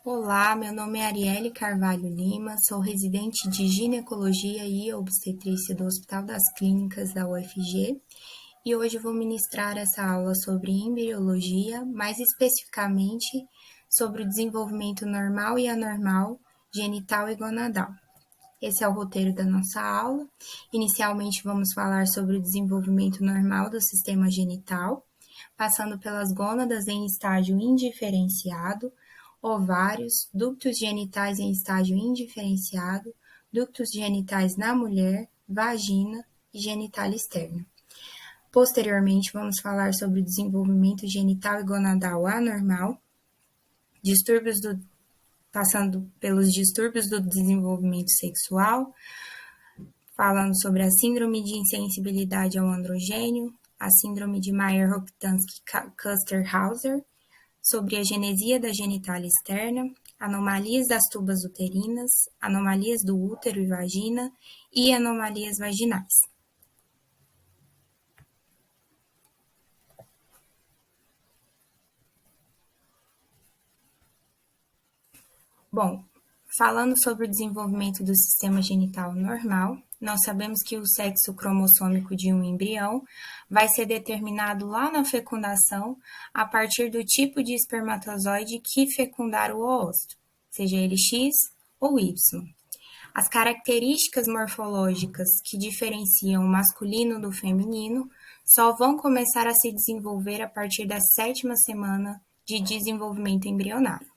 Olá, meu nome é Arielle Carvalho Lima, sou residente de ginecologia e obstetrícia do Hospital das Clínicas da UFG e hoje vou ministrar essa aula sobre embriologia, mais especificamente sobre o desenvolvimento normal e anormal, genital e gonadal. Esse é o roteiro da nossa aula. Inicialmente vamos falar sobre o desenvolvimento normal do sistema genital, passando pelas gônadas em estágio indiferenciado, ovários, ductos genitais em estágio indiferenciado, ductos genitais na mulher, vagina e genital externo. Posteriormente, vamos falar sobre o desenvolvimento genital e gonadal anormal, passando pelos distúrbios do desenvolvimento sexual, falando sobre a síndrome de insensibilidade ao androgênio, a síndrome de Mayer-Rokitansky-Kuster-Hauser, sobre a genesia da genitália externa, anomalias das tubas uterinas, anomalias do útero e vagina e anomalias vaginais. Bom, falando sobre o desenvolvimento do sistema genital normal, nós sabemos que o sexo cromossômico de um embrião vai ser determinado lá na fecundação a partir do tipo de espermatozoide que fecundar o oosto, seja ele X ou Y. As características morfológicas que diferenciam o masculino do feminino só vão começar a se desenvolver a partir da 7ª semana de desenvolvimento embrionário.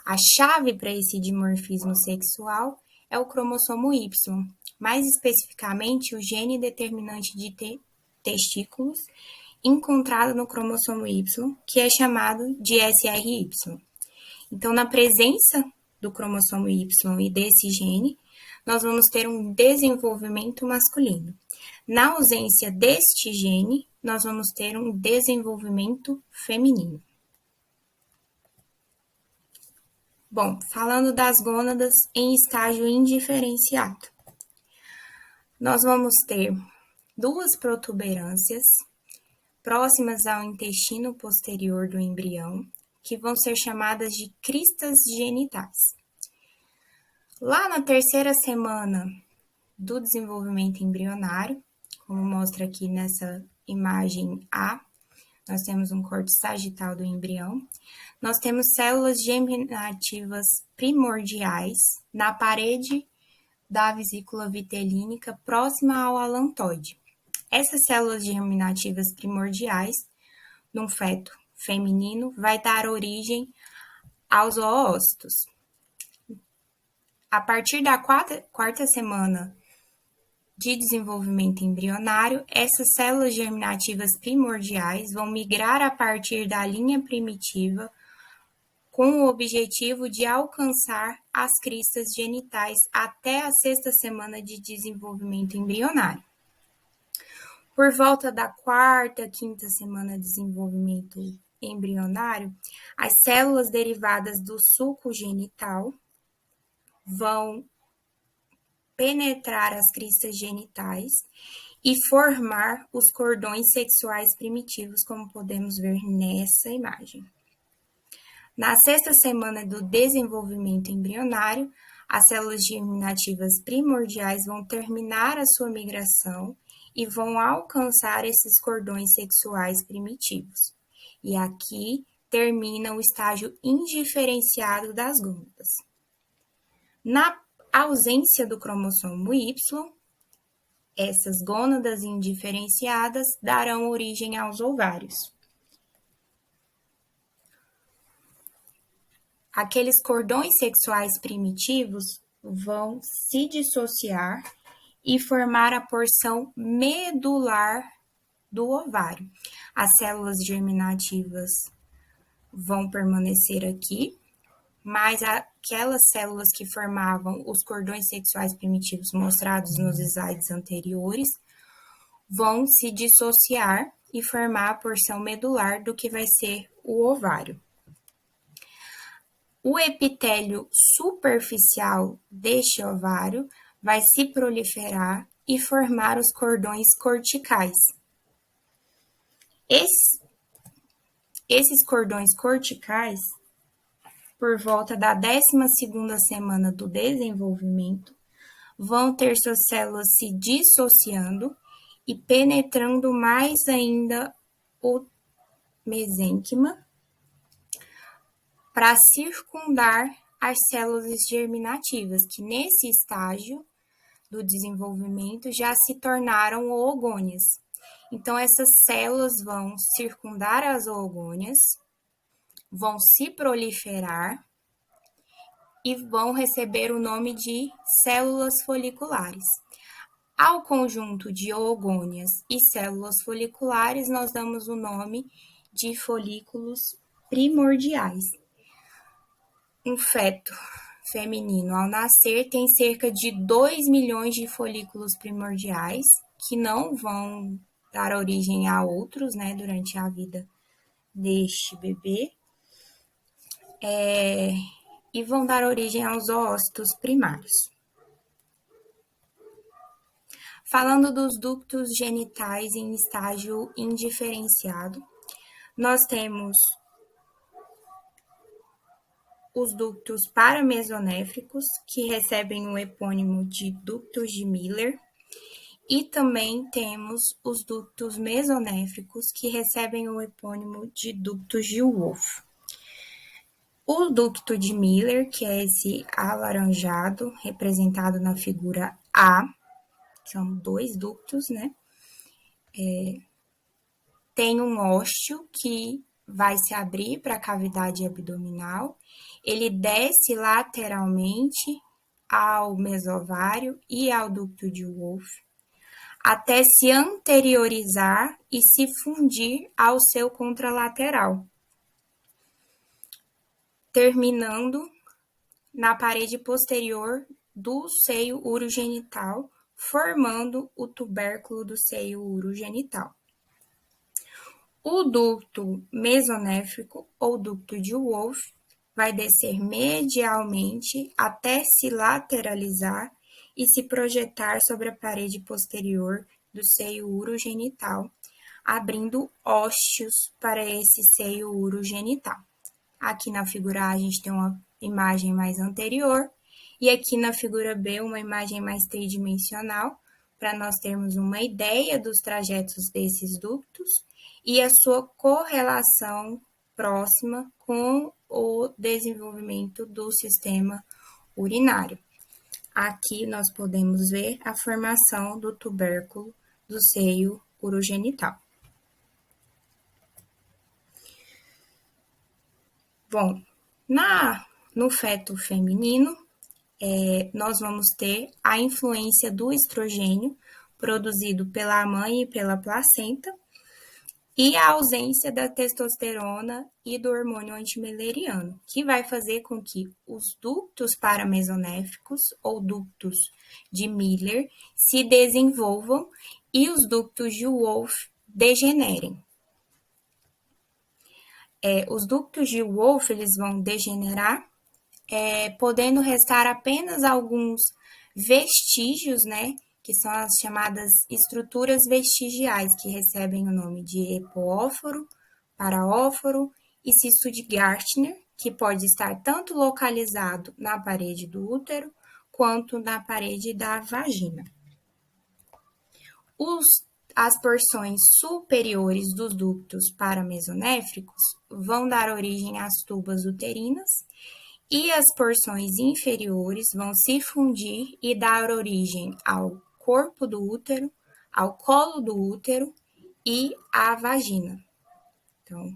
A chave para esse dimorfismo sexual é o cromossomo Y, mais especificamente o gene determinante de testículos encontrado no cromossomo Y, que é chamado de SRY. Então, na presença do cromossomo Y e desse gene, nós vamos ter um desenvolvimento masculino. Na ausência deste gene, nós vamos ter um desenvolvimento feminino. Bom, falando das gônadas em estágio indiferenciado, nós vamos ter duas protuberâncias próximas ao intestino posterior do embrião, que vão ser chamadas de cristas genitais. Lá na 3ª semana do desenvolvimento embrionário, como mostra aqui nessa imagem A, nós temos um corte sagital do embrião. Nós temos células germinativas primordiais na parede da vesícula vitelínica próxima ao alantoide. Essas células germinativas primordiais, num feto feminino, vai dar origem aos oócitos. A partir da 4ª semana de desenvolvimento embrionário, essas células germinativas primordiais vão migrar a partir da linha primitiva com o objetivo de alcançar as cristas genitais até a 6ª semana de desenvolvimento embrionário. Por volta da 4ª, 5ª semana de desenvolvimento embrionário, as células derivadas do suco genital vão penetrar as cristas genitais e formar os cordões sexuais primitivos, como podemos ver nessa imagem. Na 6ª semana do desenvolvimento embrionário, as células germinativas primordiais vão terminar a sua migração e vão alcançar esses cordões sexuais primitivos. E aqui termina o estágio indiferenciado das gônadas. Na ausência do cromossomo Y, essas gônadas indiferenciadas darão origem aos ovários. Aqueles cordões sexuais primitivos vão se dissociar e formar a porção medular do ovário. As células germinativas vão permanecer aqui, mas aquelas células que formavam os cordões sexuais primitivos mostrados nos slides anteriores vão se dissociar e formar a porção medular do que vai ser o ovário. O epitélio superficial deste ovário vai se proliferar e formar os cordões corticais. Esses cordões corticais por volta da 12ª semana do desenvolvimento, vão ter suas células se dissociando e penetrando mais ainda o mesênquima para circundar as células germinativas, que nesse estágio do desenvolvimento já se tornaram oogônias. Então, essas células vão circundar as oogônias, vão se proliferar e vão receber o nome de células foliculares. Ao conjunto de oogônias e células foliculares, nós damos o nome de folículos primordiais. Um feto feminino, ao nascer, tem cerca de 2 milhões de folículos primordiais, que não vão dar origem a outros, né, durante a vida deste bebê, e vão dar origem aos oócitos primários. Falando dos ductos genitais em estágio indiferenciado, nós temos os ductos paramesonéfricos, que recebem o epônimo de ductos de Miller, e também temos os ductos mesonéfricos, que recebem o epônimo de ductos de Wolff. O ducto de Miller, que é esse alaranjado, representado na figura A, são 2 ductos, né? Tem um ósteo que vai se abrir para a cavidade abdominal, ele desce lateralmente ao mesovário e ao ducto de Wolff, até se anteriorizar e se fundir ao seu contralateral, terminando na parede posterior do seio urogenital, formando o tubérculo do seio urogenital. O ducto mesonéfrico ou ducto de Wolff vai descer medialmente até se lateralizar e se projetar sobre a parede posterior do seio urogenital, abrindo ósteos para esse seio urogenital. Aqui na figura A a gente tem uma imagem mais anterior e aqui na figura B uma imagem mais tridimensional, para nós termos uma ideia dos trajetos desses ductos e a sua correlação próxima com o desenvolvimento do sistema urinário. Aqui nós podemos ver a formação do tubérculo do seio urogenital. Bom, no feto feminino, nós vamos ter a influência do estrogênio produzido pela mãe e pela placenta, e a ausência da testosterona e do hormônio antimileriano, que vai fazer com que os ductos paramesonéfricos ou ductos de Miller se desenvolvam e os ductos de Wolff degenerem. Os ductos de Wolff eles vão degenerar, podendo restar apenas alguns vestígios, né, que são as chamadas estruturas vestigiais, que recebem o nome de epóforo, paraóforo e cisto de Gartner, que pode estar tanto localizado na parede do útero quanto na parede da vagina. As porções superiores dos ductos paramesonéfricos vão dar origem às tubas uterinas, e as porções inferiores vão se fundir e dar origem ao corpo do útero, ao colo do útero e à vagina. Então,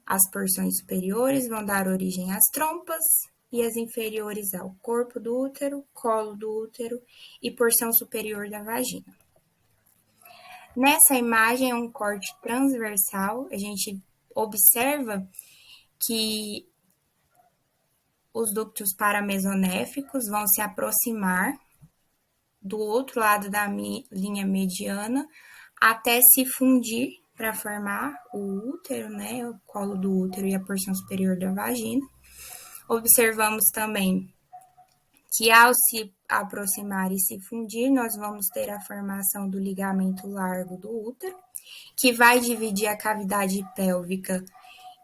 as porções superiores vão dar origem às trompas e as inferiores ao corpo do útero, colo do útero e porção superior da vagina. Nessa imagem é um corte transversal, a gente observa que os ductos paramesonéfricos vão se aproximar do outro lado da linha mediana até se fundir para formar o útero, né, o colo do útero e a porção superior da vagina. Observamos também que ao se aproximar e se fundir, nós vamos ter a formação do ligamento largo do útero, que vai dividir a cavidade pélvica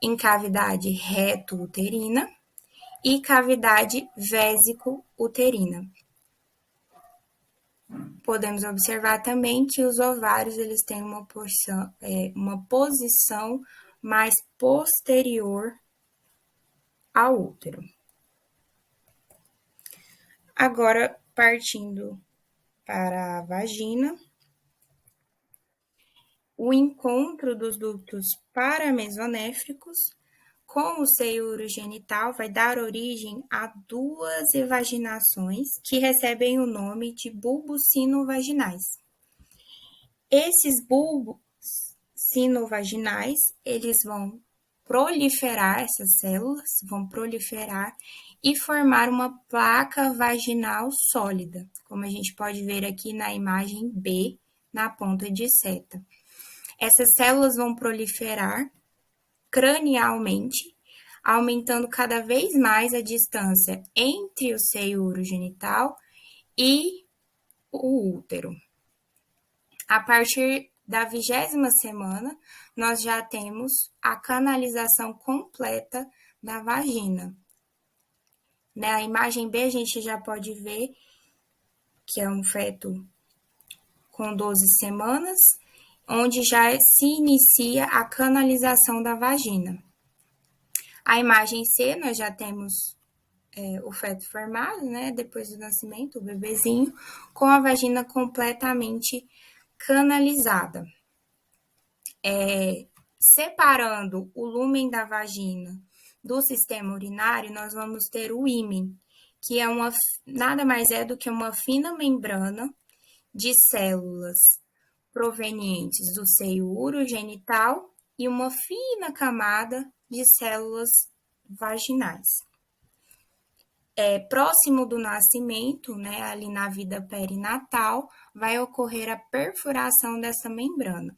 em cavidade reto-uterina, e cavidade vésico-uterina. Podemos observar também que os ovários eles têm uma posição mais posterior ao útero. Agora, partindo para a vagina, o encontro dos ductos paramesonéfricos com o seio urogenital vai dar origem a duas evaginações que recebem o nome de bulbos sinovaginais. Esses bulbos sinovaginais, eles vão proliferar, essas células vão proliferar e formar uma placa vaginal sólida, como a gente pode ver aqui na imagem B, na ponta de seta. Essas células vão proliferar cranialmente, aumentando cada vez mais a distância entre o seio urogenital e o útero. A partir da 20ª semana, nós já temos a canalização completa da vagina. Na imagem B, a gente já pode ver que é um feto com 12 semanas, onde já se inicia a canalização da vagina. A imagem C, nós já temos o feto formado, né, depois do nascimento, o bebezinho, com a vagina completamente canalizada. Separando o lúmen da vagina do sistema urinário, nós vamos ter o ímen, que é nada mais é do que uma fina membrana de células provenientes do seio urogenital e uma fina camada de células vaginais. Próximo do nascimento, né, ali na vida perinatal, vai ocorrer a perfuração dessa membrana.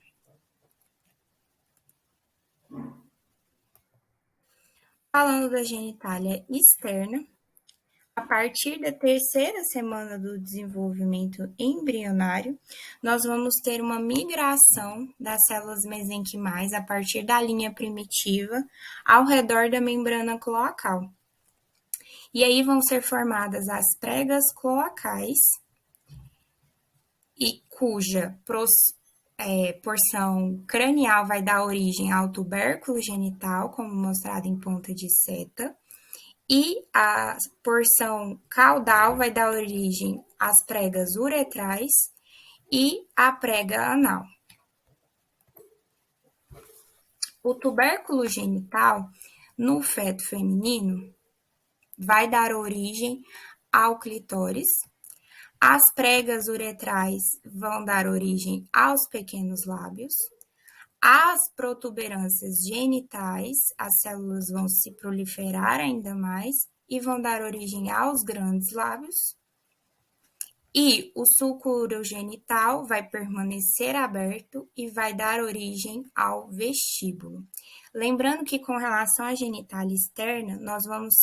Falando da genitália externa, a partir da 3ª semana do desenvolvimento embrionário, nós vamos ter uma migração das células mesenquimais a partir da linha primitiva ao redor da membrana cloacal. E aí vão ser formadas as pregas cloacais, e cuja porção cranial vai dar origem ao tubérculo genital, como mostrado em ponta de seta, e a porção caudal vai dar origem às pregas uretrais e à prega anal. O tubérculo genital, no feto feminino, vai dar origem ao clitóris. As pregas uretrais vão dar origem aos pequenos lábios. As protuberâncias genitais, as células vão se proliferar ainda mais e vão dar origem aos grandes lábios. E o sulco urogenital vai permanecer aberto e vai dar origem ao vestíbulo. Lembrando que com relação à genitália externa, nós vamos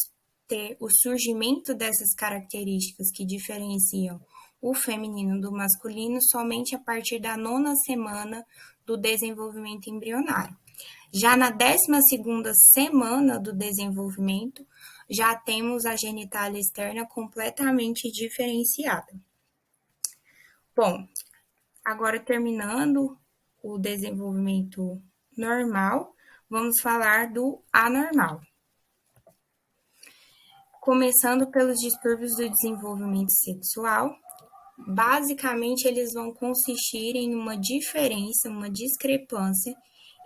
ter o surgimento dessas características que diferenciam o feminino do masculino somente a partir da 9ª semana do desenvolvimento embrionário. Já na 12ª semana do desenvolvimento, já temos a genitália externa completamente diferenciada. Bom, agora terminando o desenvolvimento normal, vamos falar do anormal. Começando pelos distúrbios do desenvolvimento sexual, basicamente eles vão consistir em uma diferença, uma discrepância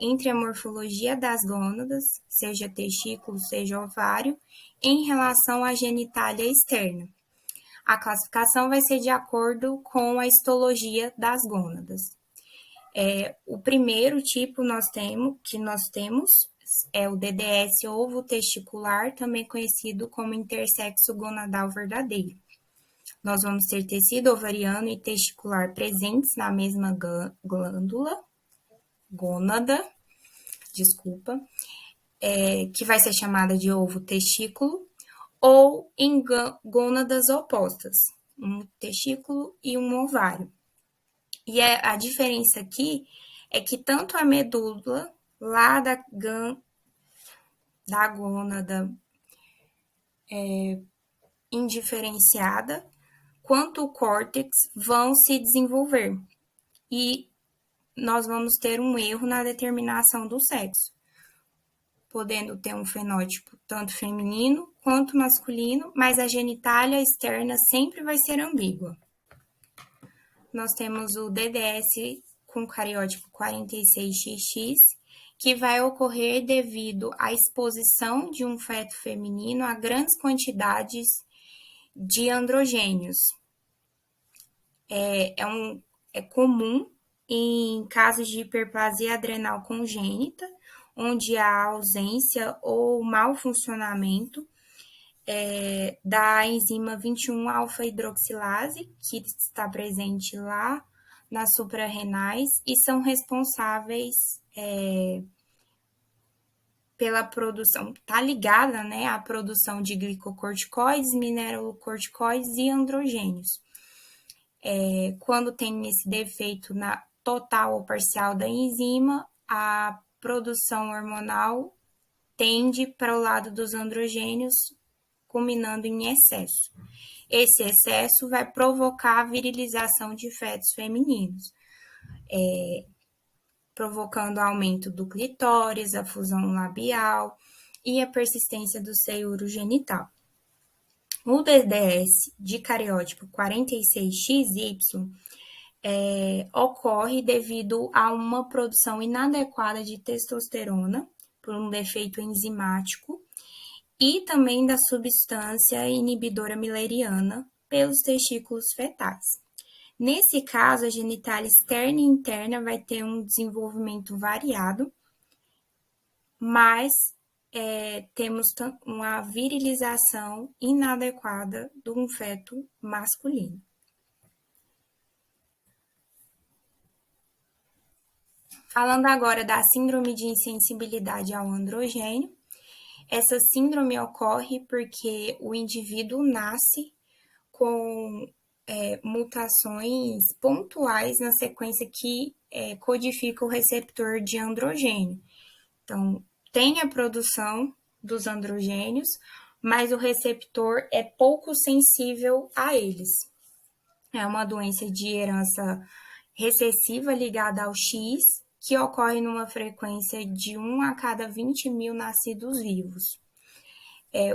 entre a morfologia das gônadas, seja testículo, seja ovário, em relação à genitália externa. A classificação vai ser de acordo com a histologia das gônadas. O primeiro tipo que nós temos é o DDS ovo testicular, também conhecido como intersexo gonadal verdadeiro. Nós vamos ter tecido ovariano e testicular presentes na mesma gônada, que vai ser chamada de ovo testículo, ou em gônadas opostas, um testículo e um ovário. E a diferença aqui é que tanto a medula lá da gônada indiferenciada quanto o córtex vão se desenvolver. E nós vamos ter um erro na determinação do sexo, podendo ter um fenótipo tanto feminino quanto masculino, mas a genitália externa sempre vai ser ambígua. Nós temos o DDS com cariótipo 46XX, que vai ocorrer devido à exposição de um feto feminino a grandes quantidades de androgênios. É comum em casos de hiperplasia adrenal congênita, onde há ausência ou mau funcionamento da enzima 21-alfa-hidroxilase, que está presente lá nas suprarrenais e são responsáveis pela produção, está ligada, né, à produção de glicocorticoides, mineralocorticoides e androgênios. Quando tem esse defeito na total ou parcial da enzima, a produção hormonal tende para o lado dos androgênios, culminando em excesso. Esse excesso vai provocar a virilização de fetos femininos, provocando aumento do clitóris, a fusão labial e a persistência do seio urogenital. O DDS de cariótipo 46XY ocorre devido a uma produção inadequada de testosterona, por um defeito enzimático, e também da substância inibidora milleriana pelos testículos fetais. Nesse caso, a genitália externa e interna vai ter um desenvolvimento variado, mas temos uma virilização inadequada de um feto masculino. Falando agora da síndrome de insensibilidade ao androgênio, essa síndrome ocorre porque o indivíduo nasce com mutações pontuais na sequência que codifica o receptor de androgênio. Então, tem a produção dos androgênios, mas o receptor é pouco sensível a eles. É uma doença de herança recessiva ligada ao X, que ocorre numa frequência de 1 a cada 20 mil nascidos vivos.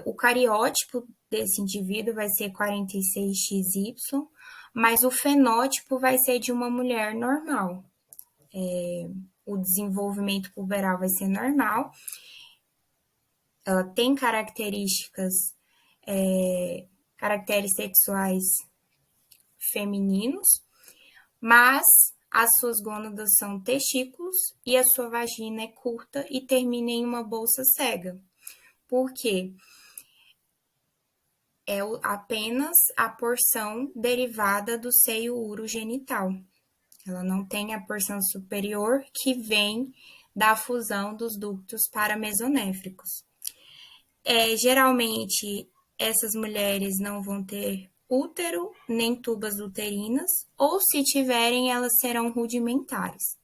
O cariótipo desse indivíduo vai ser 46XY, mas o fenótipo vai ser de uma mulher normal. O desenvolvimento puberal vai ser normal. Ela tem caracteres sexuais femininos, mas as suas gônadas são testículos e a sua vagina é curta e termina em uma bolsa cega. Por quê? É apenas a porção derivada do seio urogenital. Ela não tem a porção superior que vem da fusão dos ductos paramesonéfricos. Geralmente, essas mulheres não vão ter útero nem tubas uterinas, ou se tiverem, elas serão rudimentares.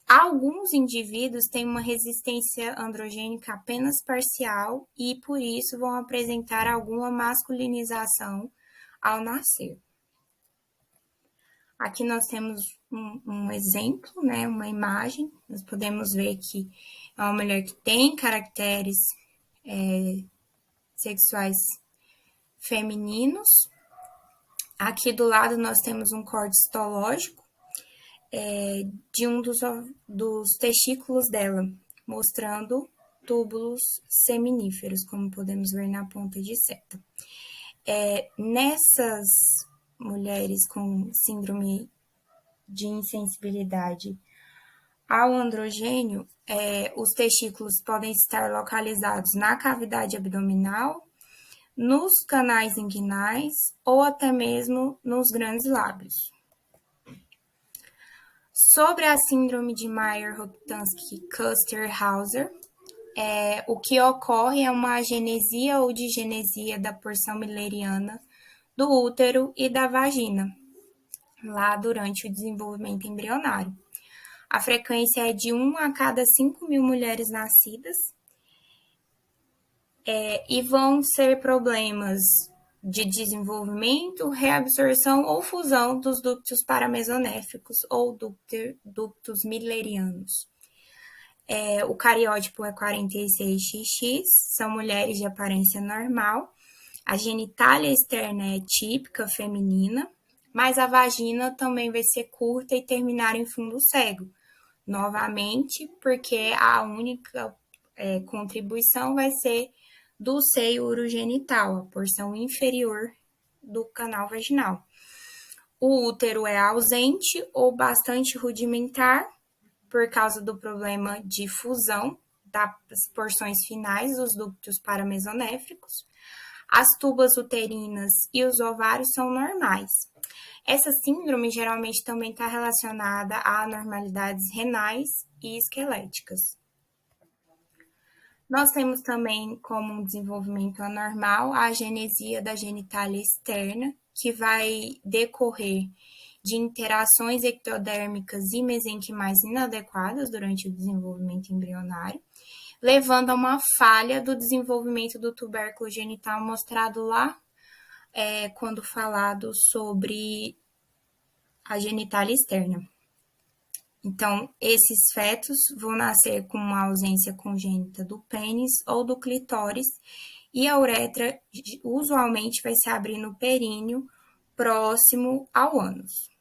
Alguns indivíduos têm uma resistência androgênica apenas parcial e, por isso, vão apresentar alguma masculinização ao nascer. Aqui nós temos um exemplo, né, uma imagem. Nós podemos ver que é uma mulher que tem caracteres sexuais femininos. Aqui do lado nós temos um corte histológico de um dos testículos dela, mostrando túbulos seminíferos, como podemos ver na ponta de seta. Nessas mulheres com síndrome de insensibilidade ao androgênio, os testículos podem estar localizados na cavidade abdominal, nos canais inguinais ou até mesmo nos grandes lábios. Sobre a síndrome de Mayer-Rokitansky-Kuster-Hauser, o que ocorre é uma agenesia ou digenesia da porção milleriana do útero e da vagina, lá durante o desenvolvimento embrionário. A frequência é de 1 a cada 5 mil mulheres nascidas. E vão ser problemas de desenvolvimento, reabsorção ou fusão dos ductos paramesonéficos ou ductos millerianos. O cariótipo é 46XX, são mulheres de aparência normal. A genitália externa é típica feminina, mas a vagina também vai ser curta e terminar em fundo cego. Novamente, porque a única contribuição vai ser do seio urogenital, a porção inferior do canal vaginal. O útero é ausente ou bastante rudimentar, por causa do problema de fusão das porções finais dos ductos paramesonéfricos. As tubas uterinas e os ovários são normais. Essa síndrome geralmente também está relacionada a anormalidades renais e esqueléticas. Nós temos também como um desenvolvimento anormal a agenesia da genitália externa, que vai decorrer de interações ectodérmicas e mesenquimais inadequadas durante o desenvolvimento embrionário, levando a uma falha do desenvolvimento do tubérculo genital mostrado lá quando falado sobre a genitália externa. Então, esses fetos vão nascer com uma ausência congênita do pênis ou do clitóris e a uretra usualmente vai se abrir no períneo próximo ao ânus.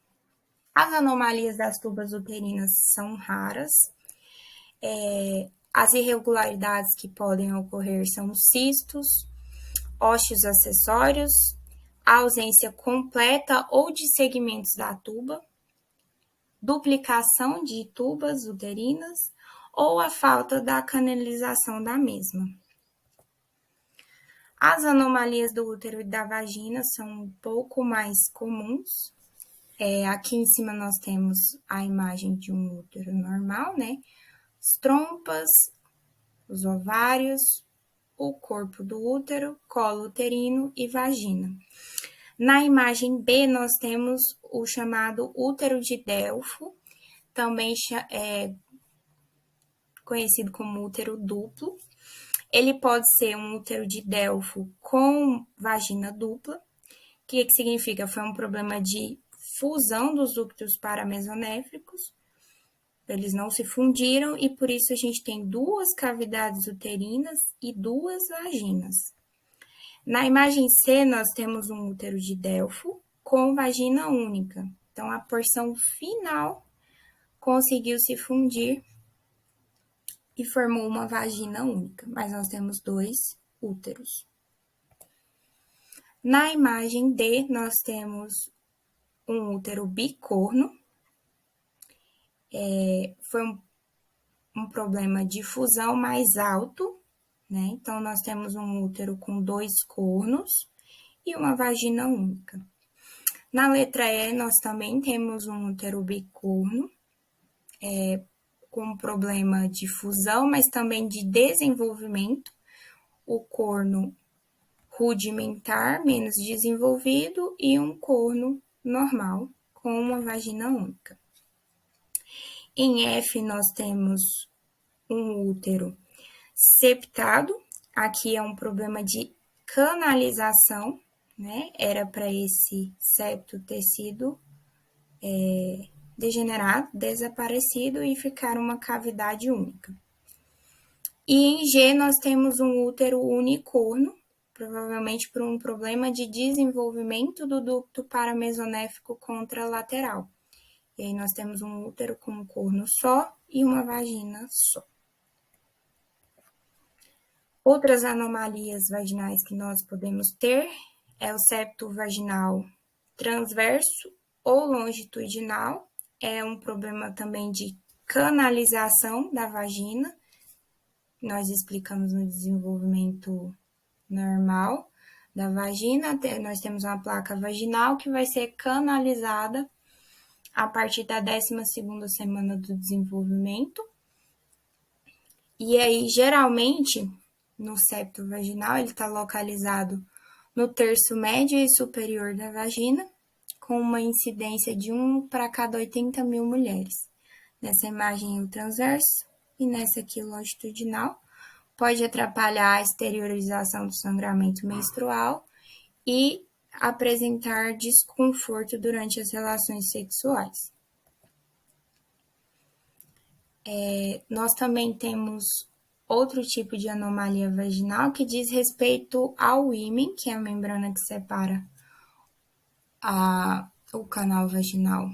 As anomalias das tubas uterinas são raras. As irregularidades que podem ocorrer são cistos, ósseos acessórios, a ausência completa ou de segmentos da tuba, duplicação de tubas uterinas ou a falta da canalização da mesma. As anomalias do útero e da vagina são um pouco mais comuns. Aqui em cima nós temos a imagem de um útero normal, né? As trompas, os ovários, o corpo do útero, colo uterino e vagina. Na imagem B, nós temos o chamado útero de Delfo, também conhecido como útero duplo. Ele pode ser um útero de Delfo com vagina dupla. O que significa? Foi um problema de fusão dos ductos paramesonéfricos. Eles não se fundiram e por isso a gente tem duas cavidades uterinas e duas vaginas. Na imagem C, nós temos um útero de Delfo com vagina única. Então, a porção final conseguiu se fundir e formou uma vagina única, mas nós temos dois úteros. Na imagem D, nós temos um útero bicorno. Foi um problema de fusão mais alto, né? Então, nós temos um útero com dois cornos e uma vagina única. Na letra E, nós também temos um útero bicorno, com problema de fusão, mas também de desenvolvimento. O corno rudimentar, menos desenvolvido, e um corno normal, com uma vagina única. Em F, nós temos um útero septado. Aqui é um problema de canalização, né? Era para esse septo ter sido degenerado, desaparecido e ficar uma cavidade única. E em G, nós temos um útero unicorno, provavelmente por um problema de desenvolvimento do ducto paramesonéfico contralateral. E aí nós temos um útero com um corno só e uma vagina só. Outras anomalias vaginais que nós podemos ter é o septo vaginal transverso ou longitudinal. É um problema também de canalização da vagina. Nós explicamos no desenvolvimento normal da vagina. Nós temos uma placa vaginal que vai ser canalizada a partir da 12ª semana do desenvolvimento. E aí, geralmente, no septo vaginal, ele está localizado no terço médio e superior da vagina, com uma incidência de 1 para cada 80 mil mulheres. Nessa imagem, o transverso e nessa aqui, o longitudinal. pode atrapalhar a exteriorização do sangramento menstrual e apresentar desconforto durante as relações sexuais. Nós também temos outro tipo de anomalia vaginal que diz respeito ao ímen, que é a membrana que separa o canal vaginal,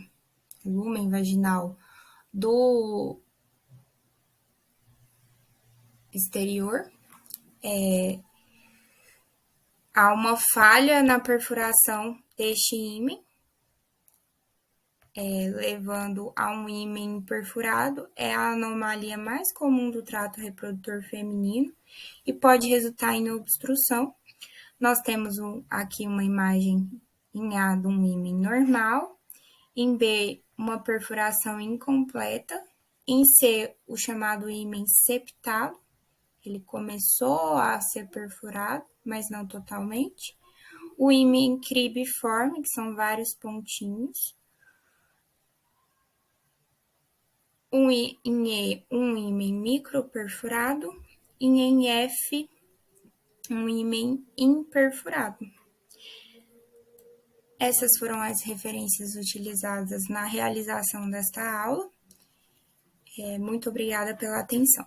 o lumen vaginal, do exterior. Há uma falha na perfuração deste ímen, levando a um ímen perfurado. É a anomalia mais comum do trato reprodutor feminino e pode resultar em obstrução. Nós temos aqui uma imagem em A de um ímen normal, em B, uma perfuração incompleta, em C, o chamado ímen septado, ele começou a ser perfurado, mas não totalmente. O ímen cribiforme, que são vários pontinhos. Em E, um ímen microperfurado. E em F, um ímen imperfurado. Essas foram as referências utilizadas na realização desta aula. Muito obrigada pela atenção.